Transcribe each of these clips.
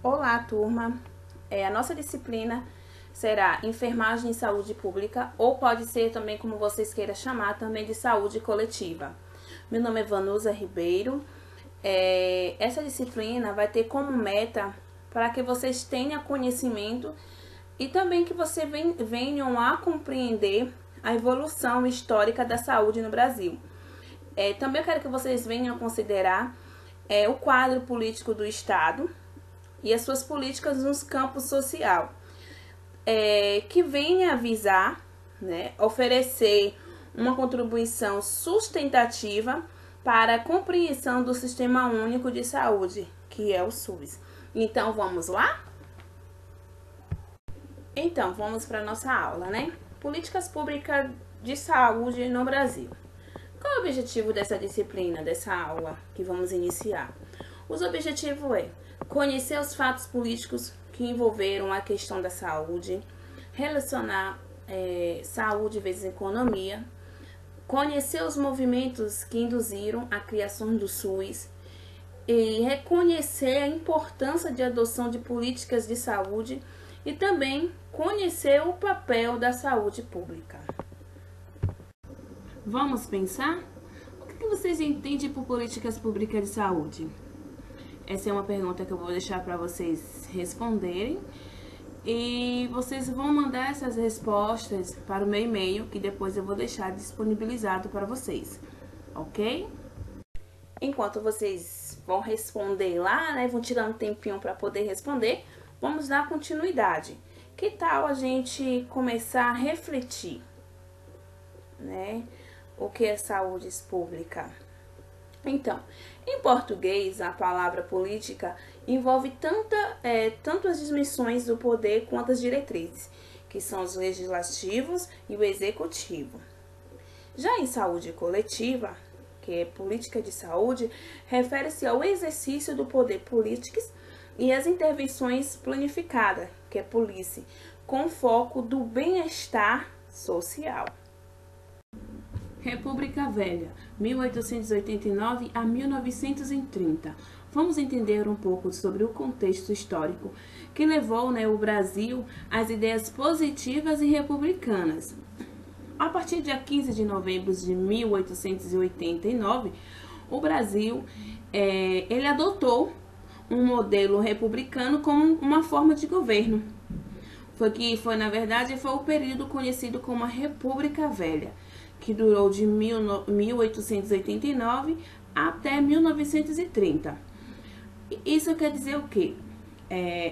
Olá, turma! A nossa disciplina será Enfermagem e Saúde Pública, ou pode ser também, como vocês queiram chamar, também de Saúde Coletiva. Meu nome é Vanusa Ribeiro. Essa disciplina vai ter como meta para que vocês tenham conhecimento e também que vocês venham a compreender a evolução histórica da saúde no Brasil. Também eu quero que vocês venham a considerar o quadro político do Estado e as suas políticas nos campos social, que venha visar, oferecer uma contribuição sustentativa para a compreensão do Sistema Único de Saúde, que é o SUS. Então, vamos lá? Então, vamos para a nossa aula, Políticas públicas de saúde no Brasil. Qual é o objetivo dessa disciplina, dessa aula que vamos iniciar? Os objetivos é conhecer os fatos políticos que envolveram a questão da saúde, relacionar saúde vezes economia, conhecer os movimentos que induziram a criação do SUS e reconhecer a importância de adoção de políticas de saúde e também conhecer o papel da saúde pública. Vamos pensar? O que vocês entendem por políticas públicas de saúde? Essa é uma pergunta que eu vou deixar para vocês responderem e vocês vão mandar essas respostas para o meu e-mail, que depois eu vou deixar disponibilizado para vocês, ok? Enquanto vocês vão responder lá, vão tirar um tempinho para poder responder, vamos dar continuidade. Que tal a gente começar a refletir, o que é saúde pública? Então, em português, a palavra política envolve tanto as dimensões do poder quanto as diretrizes, que são os legislativos e o executivo. Já em saúde coletiva, que é política de saúde, refere-se ao exercício do poder político e as intervenções planificadas, que é policy, com foco do bem-estar social. República Velha, 1889 a 1930. Vamos entender um pouco sobre o contexto histórico que levou o Brasil às ideias positivas e republicanas. A partir de 15 de novembro de 1889, o Brasil ele adotou um modelo republicano como uma forma de governo. Na verdade, foi o período conhecido como a República Velha, que durou de 1889 até 1930. Isso quer dizer o quê?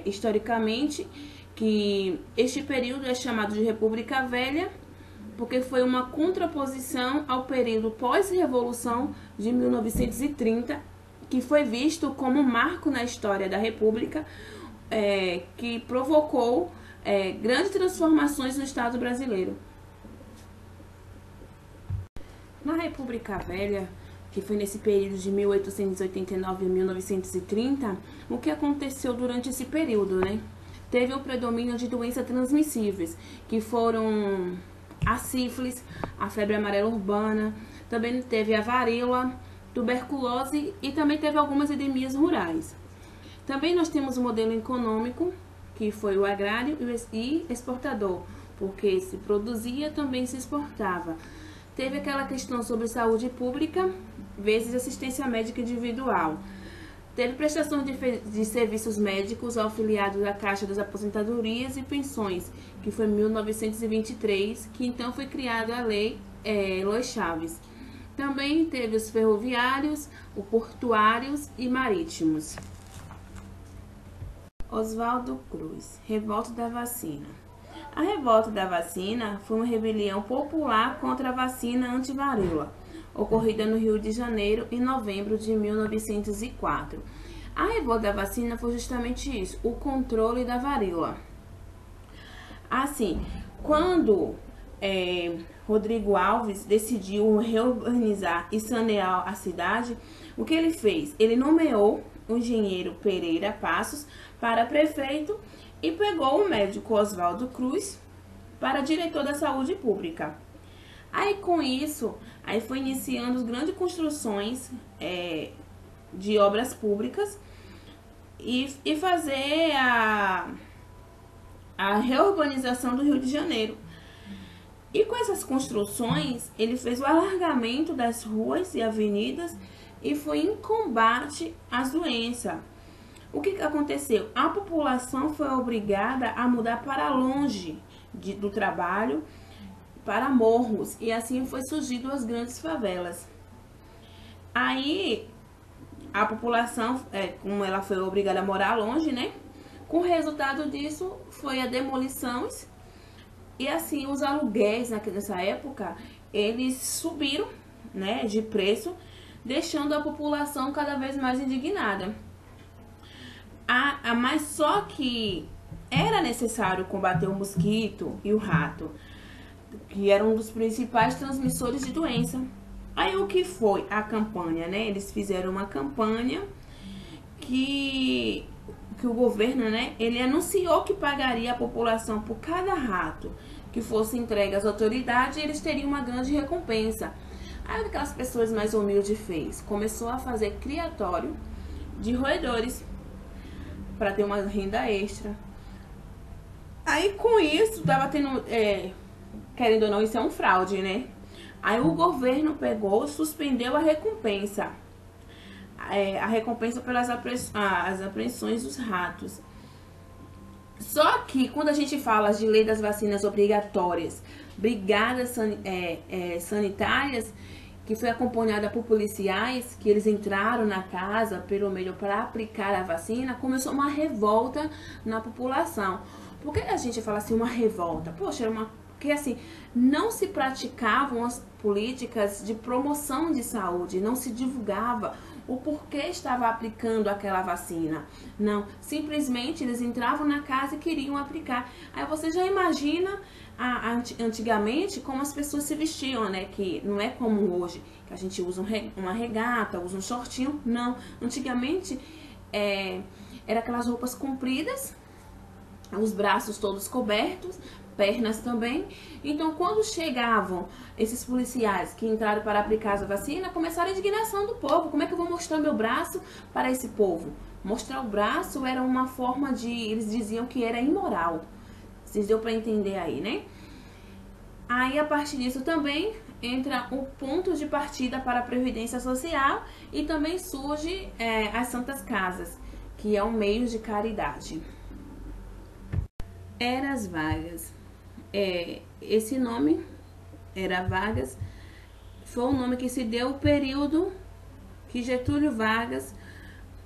Historicamente, que este período é chamado de República Velha, porque foi uma contraposição ao período pós-revolução de 1930, que foi visto como um marco na história da República, que provocou grandes transformações no Estado brasileiro. Na República Velha, que foi nesse período de 1889 a 1930, o que aconteceu durante esse período, Teve o predomínio de doenças transmissíveis, que foram a sífilis, a febre amarela urbana, também teve a varíola, tuberculose e também teve algumas endemias rurais. Também nós temos o modelo econômico, que foi o agrário e exportador, porque se produzia, também se exportava. Teve aquela questão sobre saúde pública vezes assistência médica individual. Teve prestação de serviços médicos ao afiliado da Caixa das Aposentadorias e Pensões, que foi em 1923, que então foi criada a Lei Lois Chaves. Também teve os ferroviários, os portuários e marítimos. Oswaldo Cruz, Revolta da Vacina. A revolta da vacina foi uma rebelião popular contra a vacina anti-varíola, ocorrida no Rio de Janeiro em novembro de 1904. A revolta da vacina foi justamente isso, o controle da varíola. Assim, quando Rodrigo Alves decidiu reorganizar e sanear a cidade, o que ele fez? Ele nomeou o engenheiro Pereira Passos para prefeito e pegou o médico Oswaldo Cruz para diretor da saúde pública. Aí com isso, foi iniciando as grandes construções de obras públicas e fazer a reurbanização do Rio de Janeiro. E com essas construções, ele fez o alargamento das ruas e avenidas e foi em combate às doenças. O que aconteceu? A população foi obrigada a mudar para longe do trabalho, para morros, e assim foi surgindo as grandes favelas. Aí, a população, como ela foi obrigada a morar longe, né? Com o resultado disso, foi a demolições. E assim, os aluguéis nessa época, eles subiram, né, de preço, deixando a população cada vez mais indignada. Mas só que era necessário combater o mosquito e o rato, que eram um dos principais transmissores de doença. Aí o que foi a campanha, né? Eles fizeram uma campanha que o governo, né, ele anunciou que pagaria a população por cada rato que fosse entregue às autoridades, eles teriam uma grande recompensa. Aí o que aquelas pessoas mais humildes fez? Começou a fazer criatório de roedores para ter uma renda extra. Aí com isso tava tendo, querendo ou não, isso é um fraude, né? Aí o governo pegou, suspendeu a recompensa pelas apreensões dos ratos. Só que quando a gente fala de lei das vacinas obrigatórias, brigadas sanitárias, que foi acompanhada por policiais, que eles entraram na casa pelo meio para aplicar a vacina, começou uma revolta na população. Por que a gente fala assim, uma revolta? Poxa, porque assim, não se praticavam as políticas de promoção de saúde, não se divulgava o porquê estava aplicando aquela vacina. Não, simplesmente eles entravam na casa e queriam aplicar. Aí você já imagina antigamente como as pessoas se vestiam, né? Que não é como hoje, que a gente usa uma regata, usa um shortinho. Não, antigamente era aquelas roupas compridas, os braços todos cobertos, pernas também. Então, quando chegavam esses policiais que entraram para aplicar a vacina, começaram a indignação do povo. Como é que eu vou mostrar meu braço para esse povo? Mostrar o braço era uma forma de... Eles diziam que era imoral. Vocês deu para entender aí, né? Aí, a partir disso também entra o ponto de partida para a Previdência Social e também surge as Santas Casas, que é um meio de caridade. Eras Vargas. Esse nome, Era Vargas, foi o nome que se deu ao período que Getúlio Vargas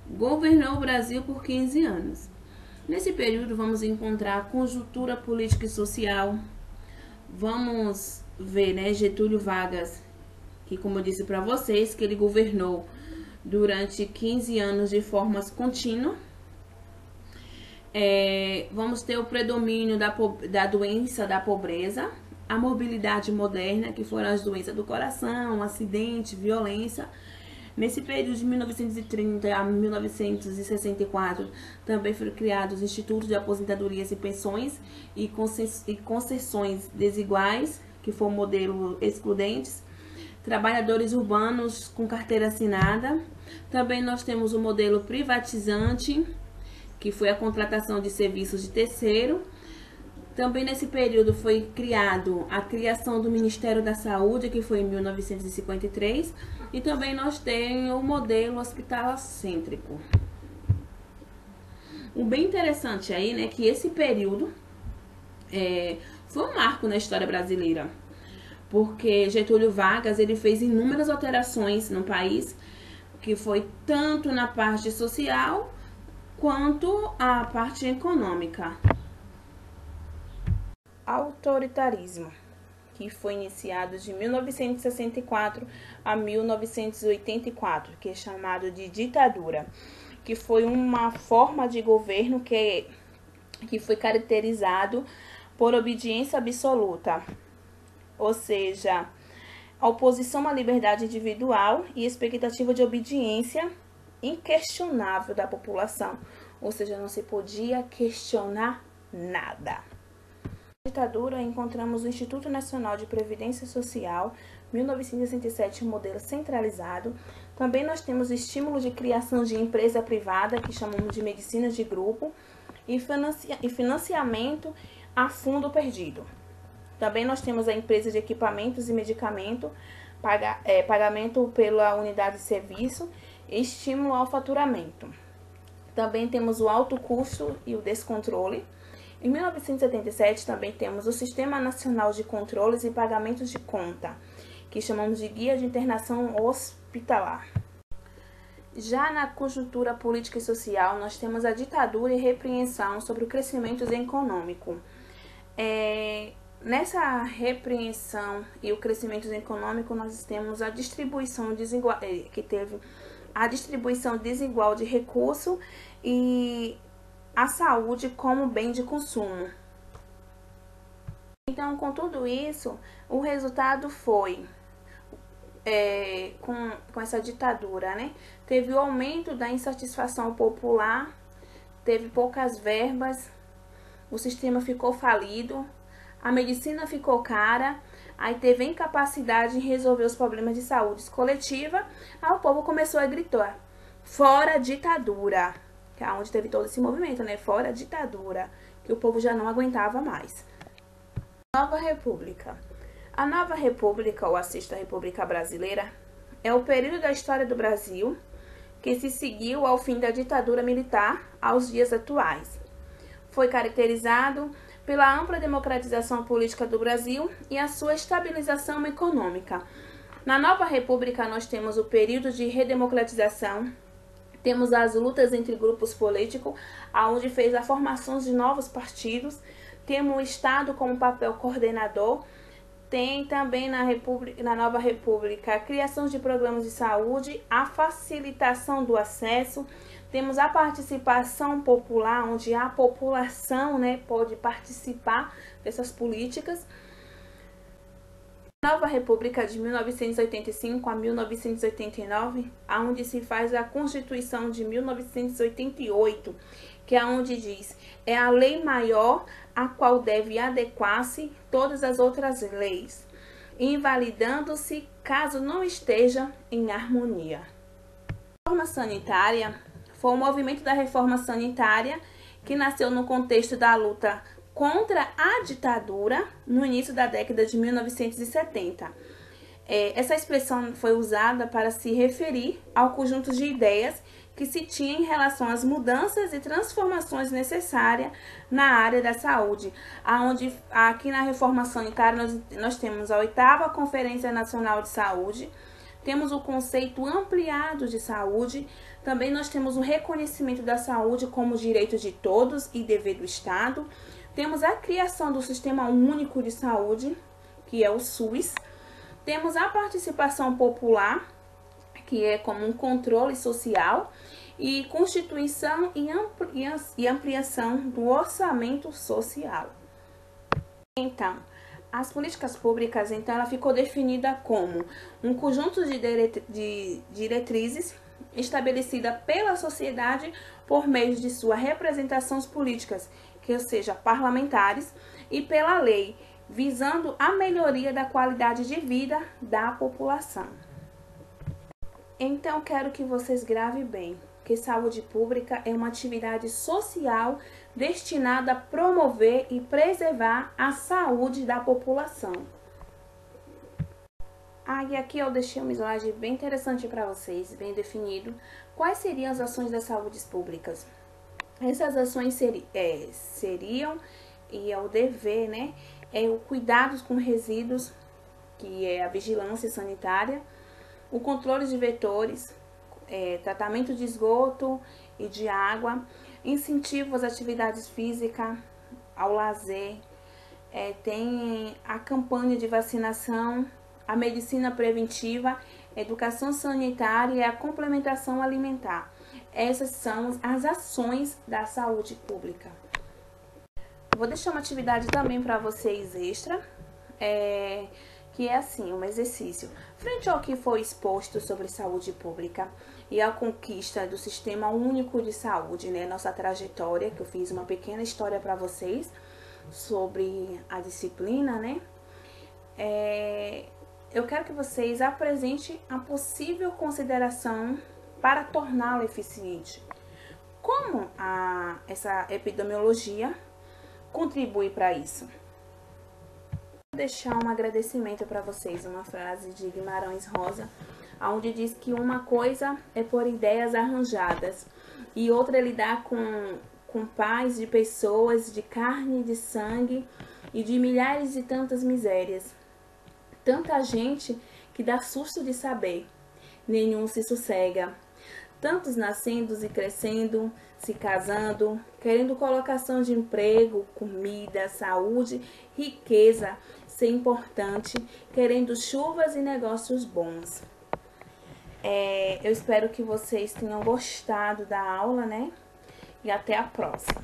governou o Brasil por 15 anos. Nesse período vamos encontrar a conjuntura política e social. Vamos ver, né, Getúlio Vargas, que como eu disse para vocês, que ele governou durante 15 anos de forma contínua. Vamos ter o predomínio da doença da pobreza, a mobilidade moderna, que foram as doenças do coração, acidente, violência. Nesse período de 1930 a 1964, também foram criados institutos de aposentadorias e pensões e concessões desiguais, que foi o modelo excludentes, trabalhadores urbanos com carteira assinada. Também nós temos o modelo privatizante, que foi a contratação de serviços de terceiro. Também nesse período foi a criação do Ministério da Saúde, que foi em 1953, e também nós temos o modelo hospitalocêntrico. O bem interessante aí, né, que esse período foi um marco na história brasileira, porque Getúlio Vargas ele fez inúmeras alterações no país, que foi tanto na parte social quanto a parte econômica. Autoritarismo, que foi iniciado de 1964 a 1984, que é chamado de ditadura, que foi uma forma de governo que foi caracterizado por obediência absoluta, ou seja, a oposição à liberdade individual e expectativa de obediência inquestionável da população, ou seja, não se podia questionar nada. Na ditadura, encontramos o Instituto Nacional de Previdência Social, 1967, um modelo centralizado, Também nós temos estímulo de criação de empresa privada, que chamamos de medicina de grupo, e financiamento a fundo perdido. Também nós temos a empresa de equipamentos e medicamento, pagamento pela unidade de serviço, estímulo ao faturamento. Também temos o alto custo e o descontrole. Em 1977 também temos o Sistema Nacional de Controles e Pagamentos de Conta, que chamamos de Guia de Internação Hospitalar. Já na conjuntura política e social, nós temos a ditadura e repreensão sobre o crescimento econômico. Nessa repreensão e o crescimento econômico, nós temos a distribuição desigual, que teve a distribuição desigual de recurso e a saúde como bem de consumo. Então, com tudo isso, o resultado foi, com essa ditadura, né? Teve o aumento da insatisfação popular, teve poucas verbas, o sistema ficou falido, a medicina ficou cara, aí teve a incapacidade de resolver os problemas de saúde coletiva, aí o povo começou a gritar, fora ditadura, que é onde teve todo esse movimento, né? Fora ditadura, que o povo já não aguentava mais. Nova República. A Nova República, ou a Sexta República Brasileira, é o período da história do Brasil que se seguiu ao fim da ditadura militar aos dias atuais. Foi caracterizado pela ampla democratização política do Brasil e a sua estabilização econômica. Na Nova República, nós temos o período de redemocratização, temos as lutas entre grupos políticos, onde fez a formação de novos partidos, temos o Estado como papel coordenador, tem também na Nova República a criação de programas de saúde, a facilitação do acesso, temos a participação popular, onde a população, né, pode participar dessas políticas. Nova República de 1985 a 1989, onde se faz a Constituição de 1988, que é onde diz, é a lei maior a qual deve adequar-se todas as outras leis, invalidando-se caso não esteja em harmonia. A reforma sanitária foi um movimento da reforma sanitária que nasceu no contexto da luta contra a ditadura no início da década de 1970. Essa expressão foi usada para se referir ao conjunto de ideias que se tinha em relação às mudanças e transformações necessárias na área da saúde, onde aqui na reforma sanitária nós temos a 8ª Conferência Nacional de Saúde, temos o conceito ampliado de saúde, também nós temos o reconhecimento da saúde como direito de todos e dever do Estado, temos a criação do Sistema Único de Saúde, que é o SUS, temos a participação popular, que é como um controle social, e constituição e ampliação do orçamento social. Então, as políticas públicas, então, ela ficou definida como um conjunto de diretrizes estabelecida pela sociedade por meio de suas representações políticas, que seja parlamentares, e pela lei, visando a melhoria da qualidade de vida da população. Então, quero que vocês gravem bem, que saúde pública é uma atividade social destinada a promover e preservar a saúde da população. E aqui eu deixei um slide bem interessante para vocês, bem definido. Quais seriam as ações das saúdes públicas? Essas ações seriam, e é o dever, né? É o cuidado com resíduos, que é a vigilância sanitária, o controle de vetores, tratamento de esgoto e de água, incentivo às atividades físicas, ao lazer, tem a campanha de vacinação, a medicina preventiva, educação sanitária e a complementação alimentar. Essas são as ações da saúde pública. Vou deixar uma atividade também para vocês extra, que é assim, um exercício. Frente ao que foi exposto sobre saúde pública e a conquista do Sistema Único de Saúde, né, nossa trajetória, que eu fiz uma pequena história para vocês sobre a disciplina, né, eu quero que vocês apresentem a possível consideração para torná-la eficiente. Como essa epidemiologia contribui para isso? Vou deixar um agradecimento para vocês, uma frase de Guimarães Rosa, onde diz que uma coisa é pôr ideias arranjadas e outra é lidar com paz de pessoas, de carne e de sangue e de milhares e tantas misérias. Tanta gente que dá susto de saber, nenhum se sossega. Tantos nascendo e crescendo, se casando, querendo colocação de emprego, comida, saúde, riqueza, ser importante, querendo chuvas e negócios bons. Eu espero que vocês tenham gostado da aula, né? E até a próxima.